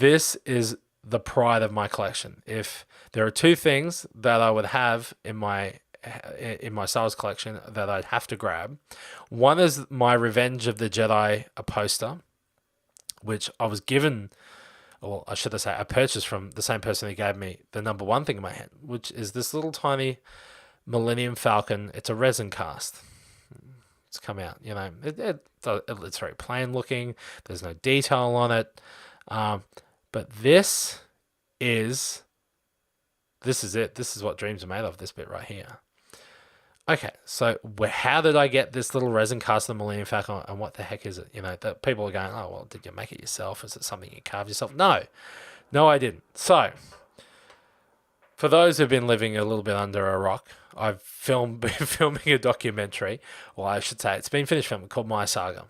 this is the pride of my collection. If there are two things that I would have in my Star Wars collection that I'd have to grab, one is my Revenge of the Jedi a poster, which I was given, or I should say, I purchased from the same person who gave me the number one thing in my hand, which is this little tiny Millennium Falcon. It's a resin cast. It's come out, it's very plain looking. There's no detail on it. But this is it. This is what dreams are made of, this bit right here. Okay, so how did I get this little resin cast of the Millennium Falcon, and what the heck is it? That people are going, oh, well, did you make it yourself? Is it something you carved yourself? No, I didn't. So, for those who've been living a little bit under a rock, I've been filming a documentary, or I should say it's been finished filming, called My Saga.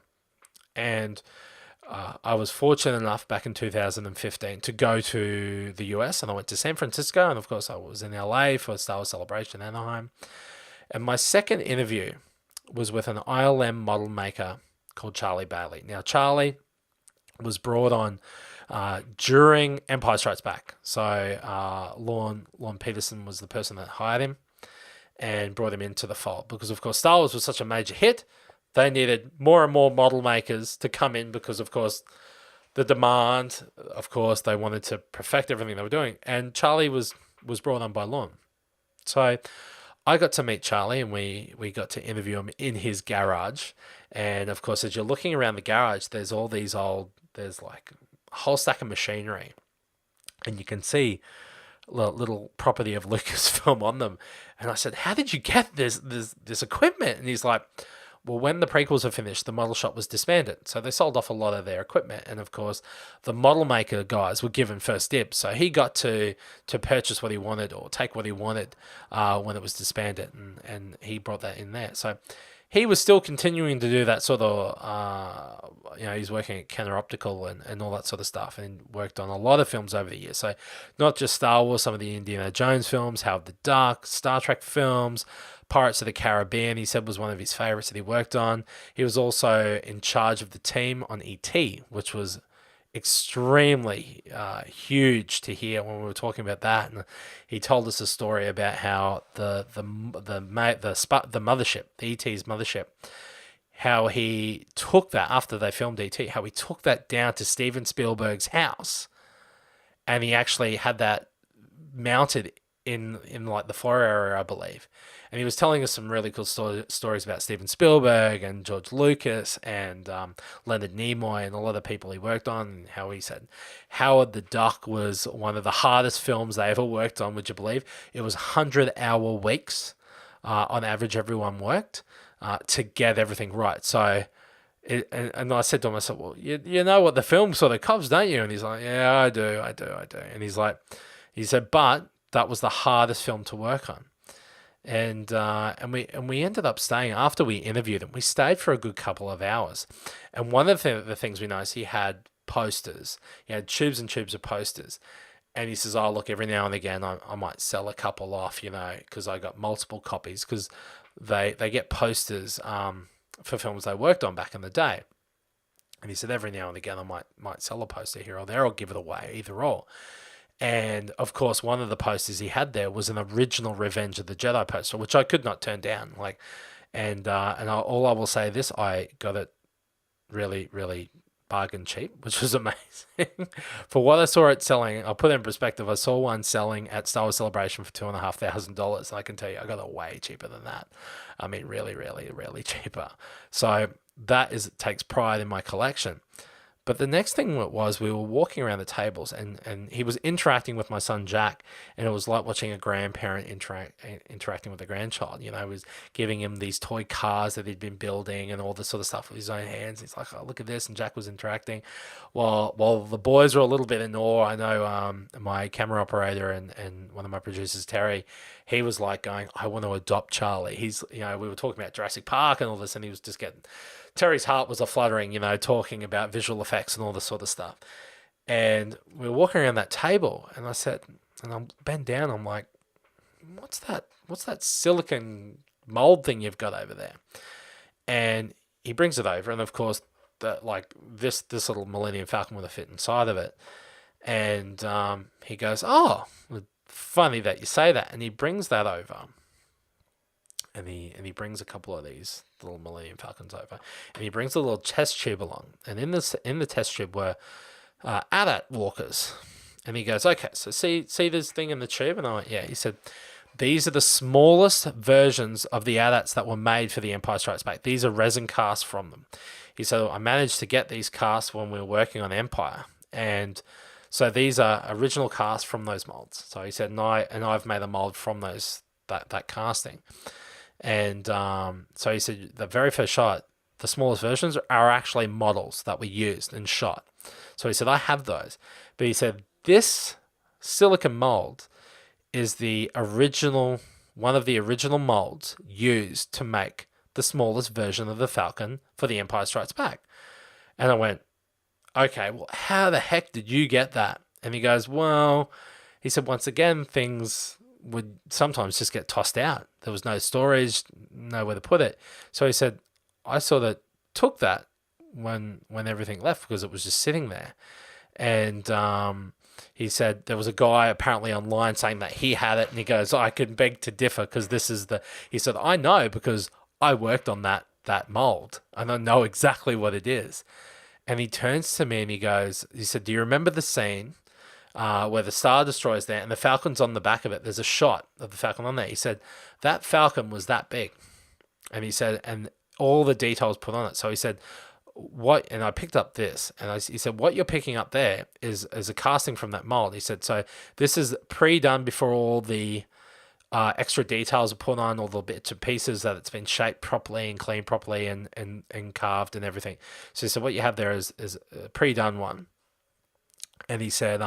And I was fortunate enough back in 2015 to go to the US, and I went to San Francisco, and of course I was in LA for Star Wars Celebration in Anaheim. And my second interview was with an ILM model maker called Charlie Bailey. Now, Charlie was brought on during Empire Strikes Back. So Lorne Peterson was the person that hired him and brought him into the fold, because, of course, Star Wars was such a major hit. They needed more and more model makers to come in because, of course, the demand, of course, they wanted to perfect everything they were doing. And Charlie was brought on by Lorne. So I got to meet Charlie, and we got to interview him in his garage. And, of course, as you're looking around the garage, there's like a whole stack of machinery. And you can see little property of Lucasfilm on them. And I said, how did you get this equipment? And he's like, well, when the prequels were finished, the model shop was disbanded. So they sold off a lot of their equipment. And, of course, the model maker guys were given first dibs. So he got to purchase what he wanted or take what he wanted when it was disbanded. And he brought that in there. So he was still continuing to do that sort of, he's working at Kenner Optical and all that sort of stuff, and worked on a lot of films over the years. So not just Star Wars, some of the Indiana Jones films, Howard the Duck, Star Trek films, Pirates of the Caribbean, he said, was one of his favorites that he worked on. He was also in charge of the team on E.T., which was extremely huge to hear when we were talking about that. And he told us a story about how the mothership, the E.T.'s mothership, how he took that after they filmed E.T., how he took that down to Steven Spielberg's house, and he actually had that mounted in like the floor area, I believe. And he was telling us some really cool stories about Steven Spielberg and George Lucas and Leonard Nimoy and a lot of people he worked on, and how he said Howard the Duck was one of the hardest films they ever worked on, would you believe? It was 100-hour weeks on average everyone worked to get everything right. So, and I said to him, I said, well, you know what the film sort of covers, don't you? And he's like, yeah, I do. And he said, but that was the hardest film to work on. And we ended up staying after we interviewed him. We stayed for a good couple of hours. And one of the things we noticed, he had posters. He had tubes and tubes of posters. And he says, oh, look, every now and again, I might sell a couple off, because I got multiple copies, because they get posters for films they worked on back in the day. And he said, every now and again, I might sell a poster here or there, or give it away, either or. And, of course, one of the posters he had there was an original Revenge of the Jedi poster, which I could not turn down. All I will say this, I got it really, really bargain cheap, which was amazing. For what I saw it selling, I'll put it in perspective, I saw one selling at Star Wars Celebration for $2,500. And I can tell you, I got it way cheaper than that. I mean, really, really, really cheaper. So that takes pride in my collection. But the next thing was we were walking around the tables, and he was interacting with my son Jack, and it was like watching a grandparent interacting with a grandchild. He was giving him these toy cars that he'd been building and all this sort of stuff with his own hands. He's like, oh, look at this, and Jack was interacting. While the boys were a little bit in awe, I know my camera operator and one of my producers, Terry, he was like going, I want to adopt Charlie. He's, we were talking about Jurassic Park and all this, and he was just getting... Terry's heart was a-fluttering, talking about visual effects and all this sort of stuff. And we were walking around that table, and I said, and I'm bent down, I'm like, what's that silicon mold thing you've got over there? And he brings it over, and of course, this little Millennium Falcon would have fit inside of it. And he goes, "Oh, funny that you say that." And he brings that over, and he brings a couple of these little Millennium Falcons over, and he brings a little test tube along. And in the test tube were AT-AT walkers. And he goes, "Okay, so see this thing in the tube?" And I went, "Yeah." He said, "These are the smallest versions of the AT-ATs that were made for the Empire Strikes Back. These are resin casts from them." He said, "I managed to get these casts when we were working on Empire, and so these are original casts from those molds." So he said, "I've made a mold from that casting." And so he said, "The very first shot, the smallest versions are actually models that we used and shot." So he said, "I have those," but he said, "This silicon mold is the original, one of the original molds used to make the smallest version of the Falcon for The Empire Strikes Back." And I went, "Okay, well, how the heck did you get that?" And he goes, "Well," he said, "once again, things would sometimes just get tossed out. There was no storage, nowhere to put it." So he said, "I sort of took that when everything left because it was just sitting there." And he said there was a guy apparently online saying that he had it, and he goes, "I can beg to differ because this is the." He said, "I know because I worked on that mold and I know exactly what it is." And he turns to me and he said, "Do you remember the scene where the Star Destroyer's there and the Falcon's on the back of it? There's a shot of the Falcon on there." He said, "That Falcon was that big." And he said, "And all the details put on it." So he said, "What?" And I picked up this, and he said, "What you're picking up there is a casting from that mold." He said, "So this is pre-done before all the extra details are put on, all the bits and pieces that it's been shaped properly and cleaned properly and carved and everything." So he said, "What you have there is a pre-done one." And he said,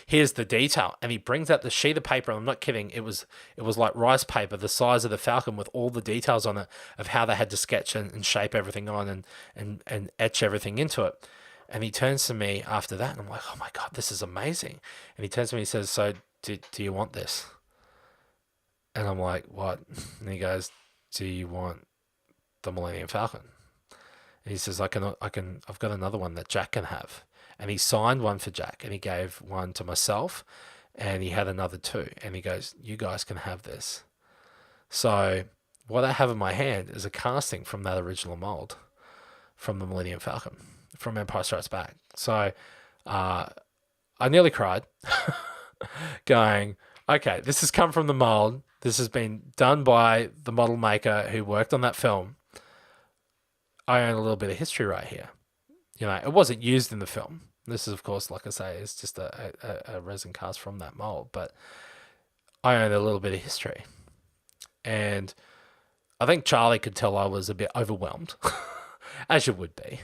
"Here's the detail." And he brings out the sheet of paper. And I'm not kidding. It was like rice paper, the size of the Falcon, with all the details on it of how they had to sketch and shape everything on and etch everything into it. And he turns to me after that, and I'm like, "Oh my God, this is amazing." And he turns to me and he says, "So do you want this?" And I'm like, "What?" And he goes, "Do you want the Millennium Falcon?" And he says, I've got another one that Jack can have." And he signed one for Jack, and he gave one to myself, and he had another two. And he goes, "You guys can have this." So what I have in my hand is a casting from that original mold from the Millennium Falcon from Empire Strikes Back. So I nearly cried, going, "Okay, this has come from the mold. This has been done by the model maker who worked on that film. I own a little bit of history right here." It wasn't used in the film. This is, of course, like I say, it's just a resin cast from that mold. But I own a little bit of history. And I think Charlie could tell I was a bit overwhelmed, as you would be.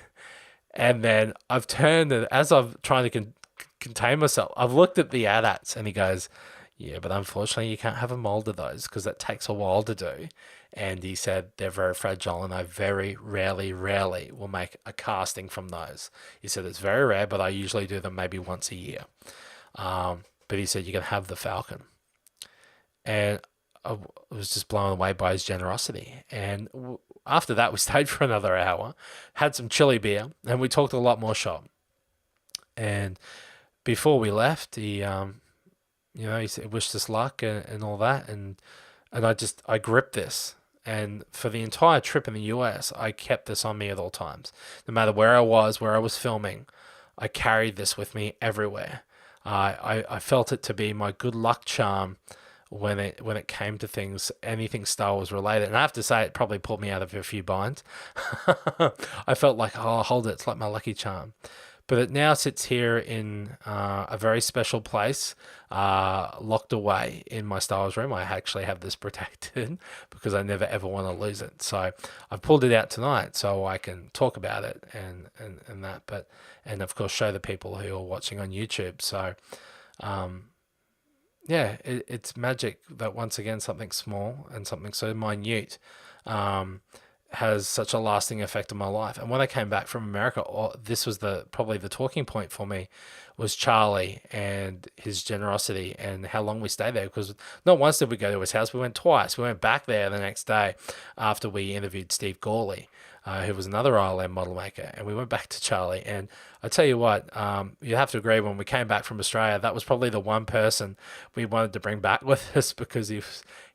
And then I've turned, and as I've trying to contain myself, I've looked at the AT-ATs, and he goes, "Yeah, but unfortunately you can't have a mold of those because that takes a while to do." And he said they're very fragile, and I very rarely will make a casting from those. He said it's very rare, but I usually do them maybe once a year. But he said you can have the Falcon. And I was just blown away by his generosity. And after that, we stayed for another hour, had some chili beer, and we talked a lot more shop. And before we left, he he wished us luck and all that, and I gripped this, and for the entire trip in the US, I kept this on me at all times, no matter where I was filming. I carried this with me everywhere. I felt it to be my good luck charm when it came to anything Star Wars related, and I have to say it probably pulled me out of a few binds. I felt like, "Oh, hold it, it's like my lucky charm." But it now sits here in a very special place, locked away in my Star Wars room. I actually have this protected because I never ever want to lose it. So I've pulled it out tonight so I can talk about it and that. And of course show the people who are watching on YouTube. So it's magic that once again something small and something so minute has such a lasting effect on my life. And when I came back from America, this was probably the talking point for me, was Charlie and his generosity and how long we stayed there. Because not once did we go to his house, we went twice. We went back there the next day after we interviewed Steve Gawley. who was another ILM model maker, and we went back to Charlie. And I tell you what, you have to agree, when we came back from Australia, that was probably the one person we wanted to bring back with us, because he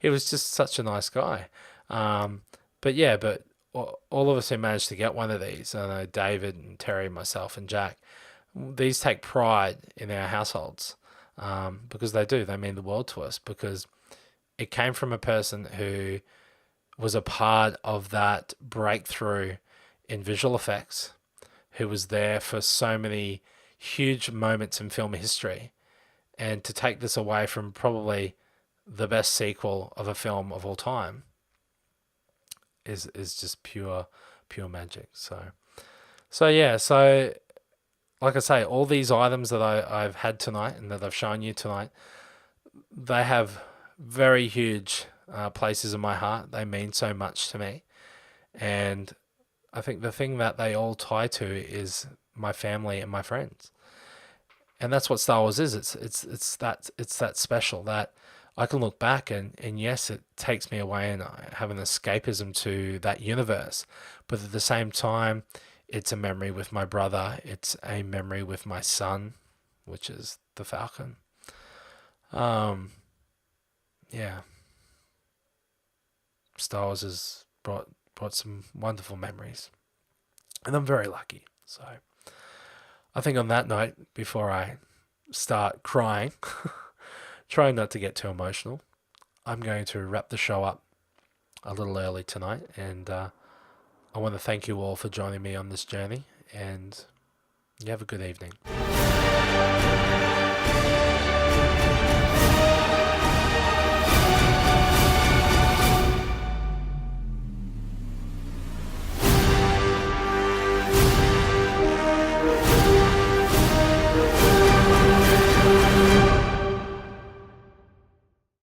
was just such a nice guy. But all of us who managed to get one of these, I know David and Terry, myself and Jack, these take pride in our households, because they do. They mean the world to us, because it came from a person who was a part of that breakthrough in visual effects, who was there for so many huge moments in film history. And to take this away from probably the best sequel of a film of all time is just pure magic. So yeah, so like I say, all these items that I've had tonight and that I've shown you tonight, they have very huge places in my heart. They mean so much to me. And I think the thing that they all tie to is my family and my friends. And that's what Star Wars is. It's that special that I can look back and yes, it takes me away and I have an escapism to that universe. But at the same time, it's a memory with my brother. It's a memory with my son, which is the Falcon. Yeah. Star Wars has brought some wonderful memories. And I'm very lucky. So I think on that note, before I start crying, trying not to get too emotional, I'm going to wrap the show up a little early tonight. And I want to thank you all for joining me on this journey. And you have a good evening.